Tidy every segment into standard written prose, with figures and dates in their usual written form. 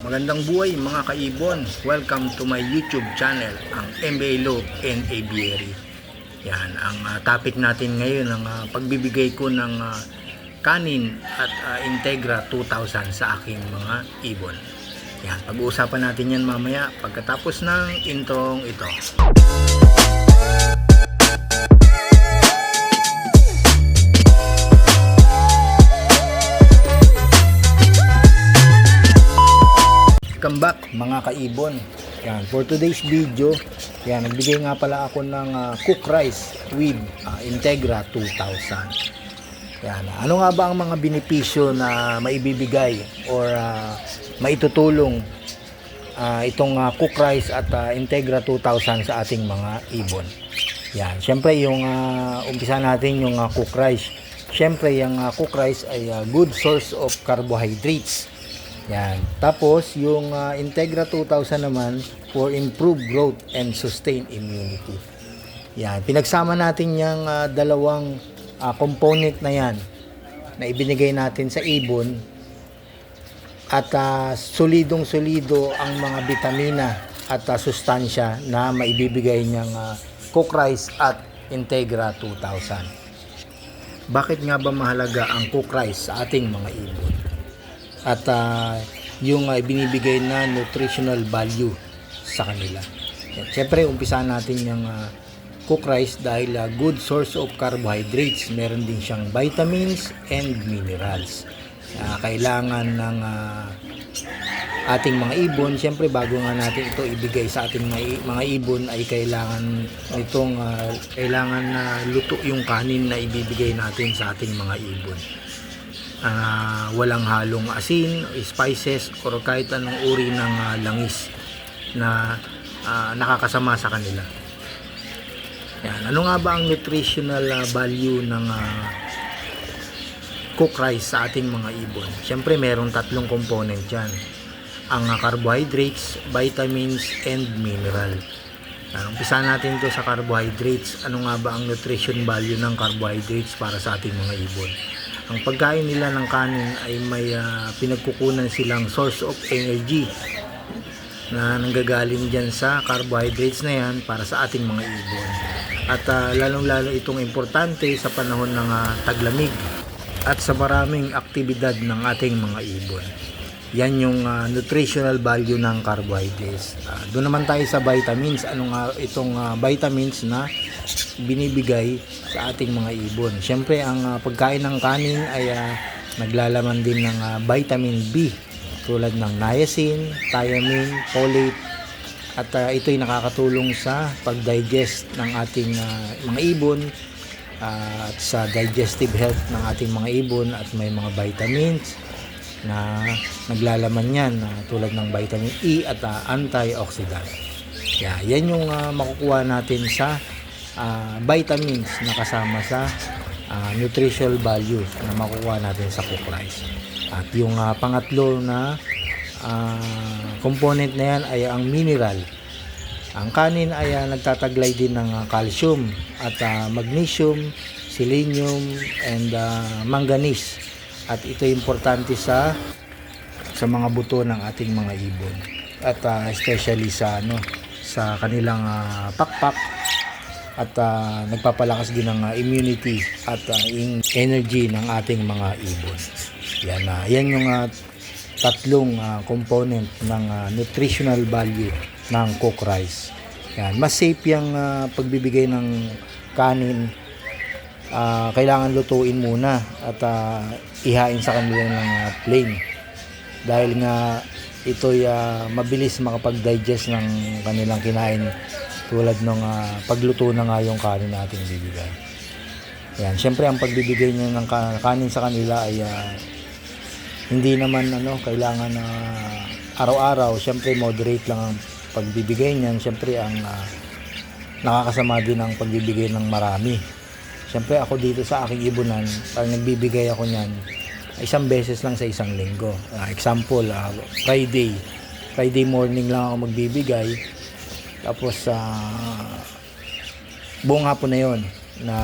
Magandang buhay mga kaibon. Welcome to my YouTube channel, ang MBA Loop and Aviary. Yan, ang topic natin ngayon, ang pagbibigay ko ng kanin at Integra 2000 sa aking mga ibon. Yan, pag-uusapan natin yan mamaya pagkatapos ng introng ito. Welcome back mga kaibon. Yan, for today's video, yan, nagbigay nga pala ako ng cook rice with Integra 2000. Yan, ano nga ba ang mga benepisyo na maibibigay or maitutulong itong cook rice at Integra 2000 sa ating mga ibon? Yan, syempre yung umpisa natin yung cook rice. Syempre yung cook rice ay good source of carbohydrates. Yan. Tapos yung Integra 2000 naman for improved growth and sustained immunity. Yan. Pinagsama natin yung dalawang component na yan na ibinigay natin sa ibon at solidong-solido ang mga bitamina at sustansya na maibibigay niyang cook rice at Integra 2000. Bakit nga ba mahalaga ang cook rice sa ating mga ibon? At yung binibigay na nutritional value sa kanila. Siyempre, umpisahan natin yung cook rice dahil good source of carbohydrates. Meron din siyang vitamins and minerals. Kailangan ng ating mga ibon. Siyempre, bago nga natin ito ibigay sa ating mga ibon ay kailangan nitong kailangan na luto yung kanin na ibibigay natin sa ating mga ibon. Walang halong asin, spices or kahit anong uri ng langis na nakakasama sa kanila. Yan. Ano nga ba ang nutritional value ng cook rice sa ating mga ibon? Siyempre merong tatlong component yan. Ang carbohydrates, vitamins, and mineral. Umpisa natin to sa carbohydrates. Ano nga ba ang nutrition value ng carbohydrates para sa ating mga ibon? Ang pagkain nila ng kanin ay may pinagkukunan silang source of energy na nanggagaling dyan sa carbohydrates na yan para sa ating mga ibon. At lalong-lalo itong importante sa panahon ng taglamig at sa maraming aktibidad ng ating mga ibon. Yan yung nutritional value ng carbohydrates. Doon naman tayo sa vitamins. Ano nga itong vitamins na binibigay sa ating mga ibon? Siyempre, ang pagkain ng kanin ay naglalaman din ng vitamin B tulad ng niacin, thiamine, folate at ito'y nakakatulong sa pag-digest ng ating mga ibon at sa digestive health ng ating mga ibon at may mga vitamins na naglalaman yan tulad ng vitamin E at antioxidant. Yan yung makukuha natin sa vitamins na kasama sa nutritional value na makukuha natin sa cook rice. At yung pangatlo na component na yan ay ang mineral. Ang kanin ay nagtataglay din ng calcium at magnesium, selenium, and manganese. At ito importante sa mga buto ng ating mga ibon. At especially sa sa kanilang pakpak at nagpapalakas din ng immunity at energy ng ating mga ibon. Yan yung tatlong component ng nutritional value ng cook rice. Yan, mas safe yung pagbibigay ng kanin. Kailangan lutuin muna at ihain sa kanila ng plain dahil nga ito'y mabilis makapag-digest ng kanilang kinain tulad ng pagluto na nga yung kanin natin bibigay. Yan, syempre ang pagbibigay niya ng kanin sa kanila ay hindi naman kailangan na araw-araw. Syempre moderate lang ang pagbibigay niyan. Syempre ang nakakasama din ang pagbibigay ng marami. Siyempre ako dito sa aking ibunan, pag nagbibigay ako niyan, isang beses lang sa isang linggo. Example, Friday morning lang ako magbibigay. Tapos buong hapon na yon na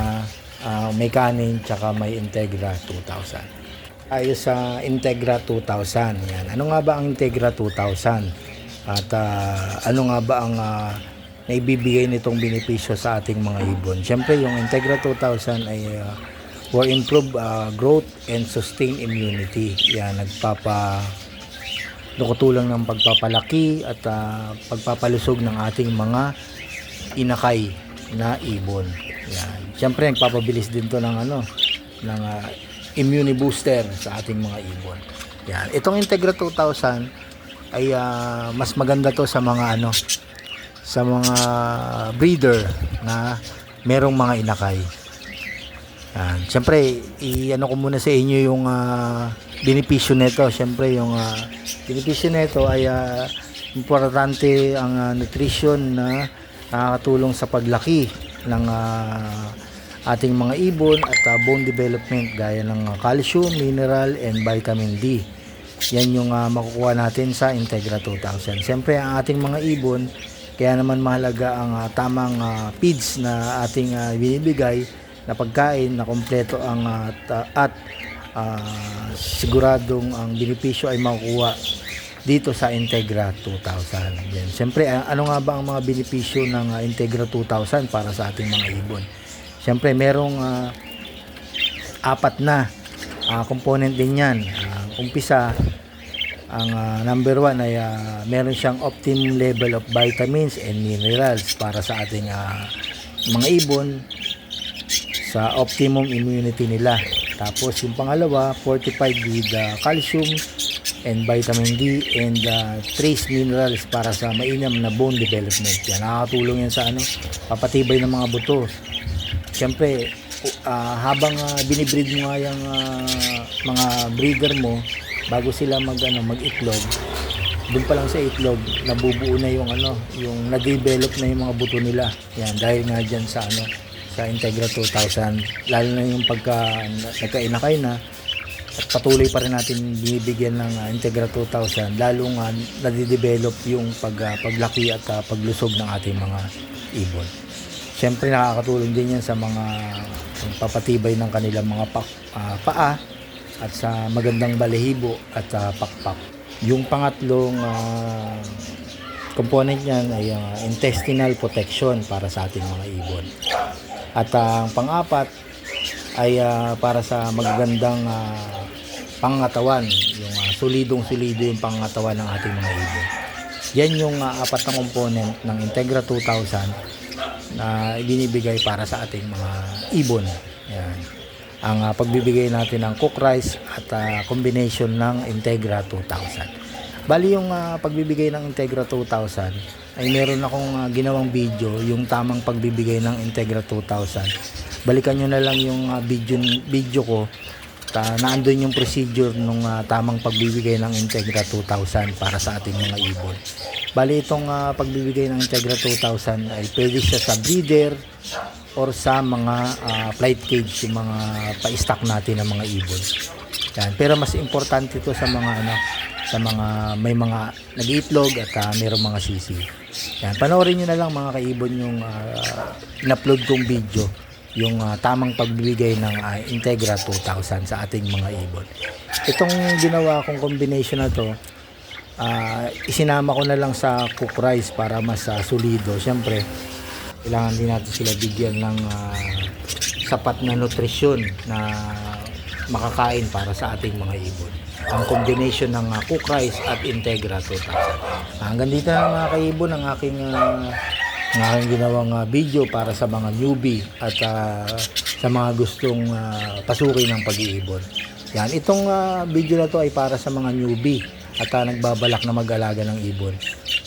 may kanin tsaka may Integra 2000. ayos sa Integra 2000. Yan. Ano nga ba ang Integra 2000? At ano nga ba ang naibibigay nitong benepisyo sa ating mga ibon? Siyempre, yung Integra 2000 ay for improve growth and sustain immunity. Yan, nakatulong ng pagpapalaki at pagpapalusog ng ating mga inakay na ibon. Yan. Siyempre, nagpapabilis din to ng ng immune booster sa ating mga ibon. Yan. Itong Integra 2000 ay mas maganda to sa mga sa mga breeder na merong mga inakay. Yan. Siyempre, ko muna sa inyo yung benepisyo nito. Siyempre, yung benepisyo nito ay importante ang nutrition na nakakatulong sa paglaki ng ating mga ibon at bone development gaya ng calcium, mineral, and vitamin D. Yan yung makukuha natin sa Integra 2000. Siyempre, ang ating mga ibon, kaya naman mahalaga ang tamang feeds na ating binibigay na pagkain na kompleto ang at siguradong ang benepisyo ay makukuha dito sa Integra 2000. Yan. Siyempre, ano nga ba ang mga benepisyo ng Integra 2000 para sa ating mga ibon? Siyempre, merong apat na component din yan. Umpisa, ang number 1 ay meron siyang optimum level of vitamins and minerals para sa ating mga ibon sa optimum immunity nila. Tapos, yung pangalawa, fortified with calcium and vitamin D and trace minerals para sa mainam na bone development. Yan, nakakatulong yan sa papatibay ng mga buto. Siyempre, habang binibreed mo nga yung mga breeder mo, bago sila mag-itlog, doon pa lang sa itlog, nabubuo na yung na-develop na yung mga buto nila. Yan, dahil nga dyan sa Integra 2000, lalo na yung pagka nagkainakay na, at patuloy pa rin natin binibigyan ng Integra 2000, lalong nade-develop yung paglaki at paglusog ng ating mga ibon. Siyempre, nakakatulong din yan sa mga papatibay ng kanilang mga paa at sa magandang balahibo at pakpak. Yung pangatlong component niyan ay intestinal protection para sa ating mga ibon. At ang pang-apat ay para sa magagandang pangatawan, yung solidong-solido yung pangatawan ng ating mga ibon. Yan yung apat na component ng Integra 2000 na ibinibigay para sa ating mga ibon. Yan. Ang pagbibigay natin ng cook rice at combination ng Integra 2000. Bali yung pagbibigay ng Integra 2000 ay meron akong ginawang video, yung tamang pagbibigay ng Integra 2000. Balikan nyo na lang yung video ko. Naandun yung procedure ng tamang pagbibigay ng Integra 2000 para sa ating mga ibon. Bali itong pagbibigay ng Integra 2000 ay pwede siya sa breeder or sa mga flight cage, yung mga pa-stock natin ng mga ibon. Yan. Pero mas importante ito sa mga sa mga may mga nag-iitlog at mayroong mga sisi. Yan. Panoorin niyo na lang mga kaibon yung in-upload kong video, yung tamang pagbibigay ng Integra 2000 sa ating mga ibon. Itong ginawa kong combination na to, isinama ko na lang sa cook rice para mas solido. Siyempre, kailangan din natin sila bigyan ng sapat na nutrisyon na makakain para sa ating mga ibon. Ang combination ng cook rice at Integra 2000. Hanggang dito na mga kaibon ang aking ginawang video para sa mga newbie at sa mga gustong pasukin ng pag-iibon. Yan, itong video na to ay para sa mga newbie at nagbabalak na mag-alaga ng ibon.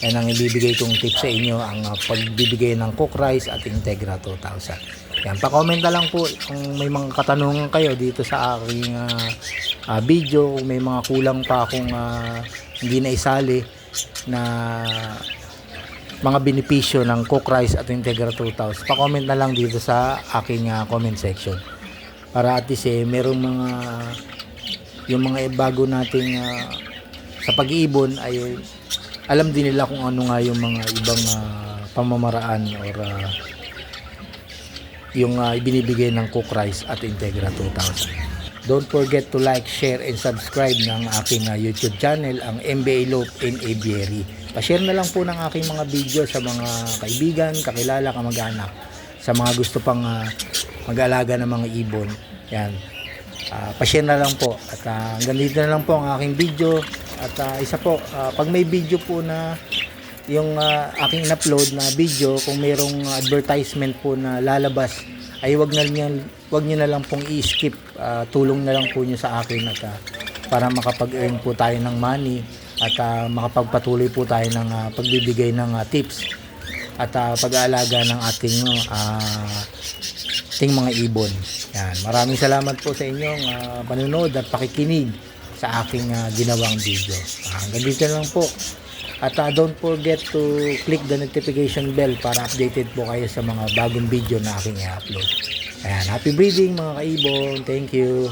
Yan ang ibibigay kong tip sa inyo, ang pagbibigay ng cook rice at Integra 2000. Yan, pa-comment na lang po kung may mga katanungan kayo dito sa aking video, kung may mga kulang pa akong hindi na isali na mga benepisyo ng cook rice at Integra 2000. Pa-comment na lang dito sa aking comment section. Para at least merong mga yung mga bago nating sa pag-iibon ay alam din nila kung ano nga yung mga ibang pamamaraan or yung ibinibigay ng cook rice at Integra 2000. Don't forget to like, share, and subscribe ng aking YouTube channel, ang MBA Loop in Aviary. Pa-share na lang po ng aking mga video sa mga kaibigan, kakilala, kamag-anak, sa mga gusto pang mag-alaga ng mga ibon. Yan. Pa-share na lang po. At hanggang dito na lang po ang aking video. At isa po, pag may video po na yung aking in-upload na video, kung mayroong advertisement po na lalabas, ay wag nyo na lang pong i-skip. Tulong na lang po nyo sa akin at para makapag-earn po tayo ng money at makapagpatuloy po tayo ng pagbibigay ng tips at pag-aalaga ng ating mga ibon. Yan. Maraming salamat po sa inyong panonood at pakikinig sa aking ginawang video. Hanggang dito lang po. At don't forget to click the notification bell para updated po kayo sa mga bagong video na aking i-upload. Ayan, happy breeding mga kaibon. Thank you.